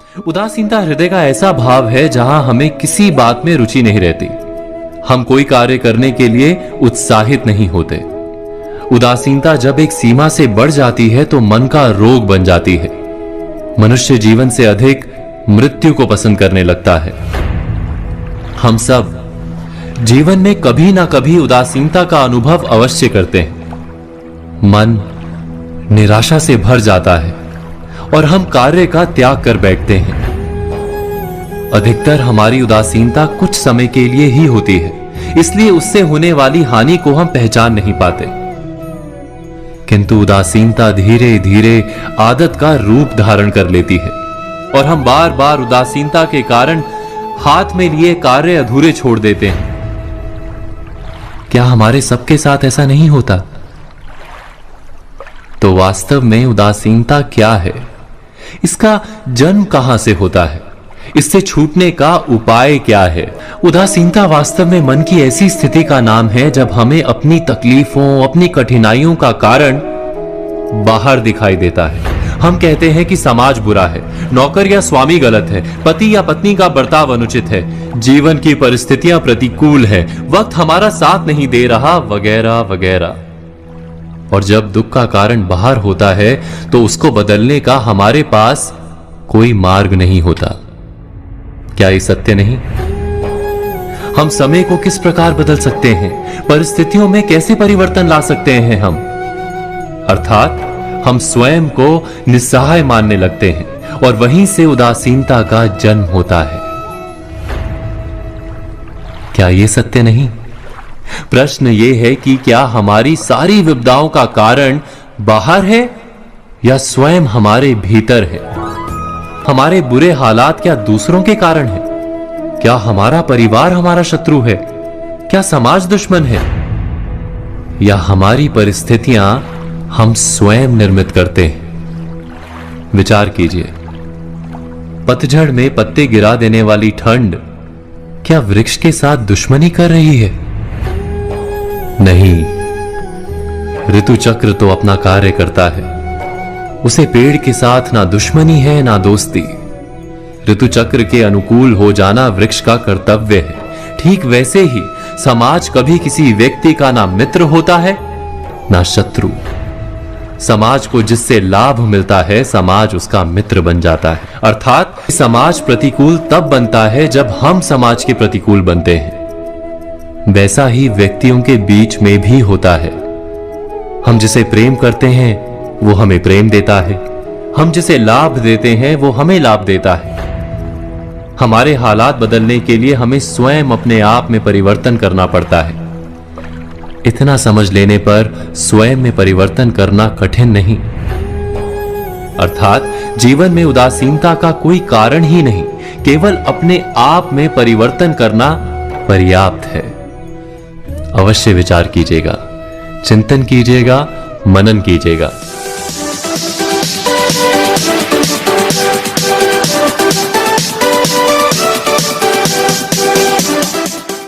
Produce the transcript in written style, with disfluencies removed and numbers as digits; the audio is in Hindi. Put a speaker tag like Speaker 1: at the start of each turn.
Speaker 1: उदासीनता हृदय का ऐसा भाव है जहां हमें किसी बात में रुचि नहीं रहती। हम कोई कार्य करने के लिए उत्साहित नहीं होते। उदासीनता जब एक सीमा से बढ़ जाती है तो मन का रोग बन जाती है। मनुष्य जीवन से अधिक मृत्यु को पसंद करने लगता है। हम सब जीवन में कभी ना कभी उदासीनता का अनुभव अवश्य करते हैं। मन निराशा से भर जाता है और हम कार्य का त्याग कर बैठते हैं। अधिकतर हमारी उदासीनता कुछ समय के लिए ही होती है, इसलिए उससे होने वाली हानि को हम पहचान नहीं पाते। किंतु उदासीनता धीरे धीरे आदत का रूप धारण कर लेती है और हम बार बार उदासीनता के कारण हाथ में लिए कार्य अधूरे छोड़ देते हैं। क्या हमारे सबके साथ ऐसा नहीं होता? तो वास्तव में उदासीनता क्या है? इसका जन्म कहां से होता है? इससे छूटने का उपाय क्या है? उदासीनता वास्तव में मन की ऐसी स्थिति का नाम है जब हमें अपनी तकलीफों, अपनी कठिनाइयों का कारण बाहर दिखाई देता है। हम कहते हैं कि समाज बुरा है, नौकर या स्वामी गलत है, पति या पत्नी का बर्ताव अनुचित है, जीवन की परिस्थितियां प्रतिकूल है, वक्त हमारा साथ नहीं दे रहा, वगैरह वगैरह। और जब दुख का कारण बाहर होता है तो उसको बदलने का हमारे पास कोई मार्ग नहीं होता। क्या ये सत्य नहीं? हम समय को किस प्रकार बदल सकते हैं? परिस्थितियों में कैसे परिवर्तन ला सकते हैं हम? अर्थात हम स्वयं को निस्सहाय मानने लगते हैं और वहीं से उदासीनता का जन्म होता है। क्या ये सत्य नहीं? प्रश्न यह है कि क्या हमारी सारी विपदाओं का कारण बाहर है या स्वयं हमारे भीतर है? हमारे बुरे हालात क्या दूसरों के कारण है? क्या हमारा परिवार हमारा शत्रु है? क्या समाज दुश्मन है? या हमारी परिस्थितियां हम स्वयं निर्मित करते हैं? विचार कीजिए। पतझड़ में पत्ते गिरा देने वाली ठंड क्या वृक्ष के साथ दुश्मनी कर रही है? नहीं, ऋतु चक्र तो अपना कार्य करता है। उसे पेड़ के साथ ना दुश्मनी है ना दोस्ती। ऋतु चक्र के अनुकूल हो जाना वृक्ष का कर्तव्य है। ठीक वैसे ही समाज कभी किसी व्यक्ति का ना मित्र होता है ना शत्रु। समाज को जिससे लाभ मिलता है, समाज उसका मित्र बन जाता है। अर्थात समाज प्रतिकूल तब बनता है जब हम समाज के प्रतिकूल बनते हैं। वैसा ही व्यक्तियों के बीच में भी होता है। हम जिसे प्रेम करते हैं वो हमें प्रेम देता है, हम जिसे लाभ देते हैं वो हमें लाभ देता है। हमारे हालात बदलने के लिए हमें स्वयं अपने आप में परिवर्तन करना पड़ता है। इतना समझ लेने पर स्वयं में परिवर्तन करना कठिन नहीं। अर्थात जीवन में उदासीनता का कोई कारण ही नहीं, केवल अपने आप में परिवर्तन करना पर्याप्त है। अवश्य विचार कीजिएगा, चिंतन कीजिएगा, मनन कीजिएगा।